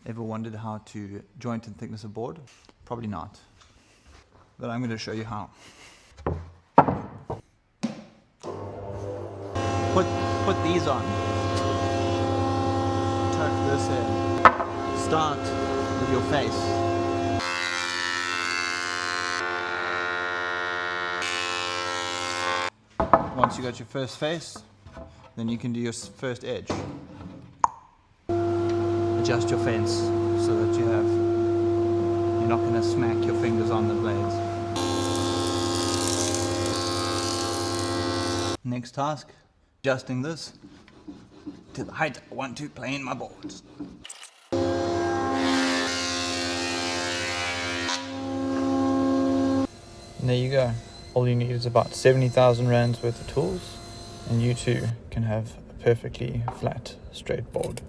Ever wondered how to joint and thickness a board? Probably not. But I'm going to show you how. Put these on. Tuck this in. Start with your face. Once you got your first face, then you can do your first edge. Adjust your fence so that you're not going to smack your fingers on the blades. Next task, adjusting this to the height I want to plane my boards. And there you go. All you need is about 70,000 rands worth of tools, and you too can have a perfectly flat, straight board.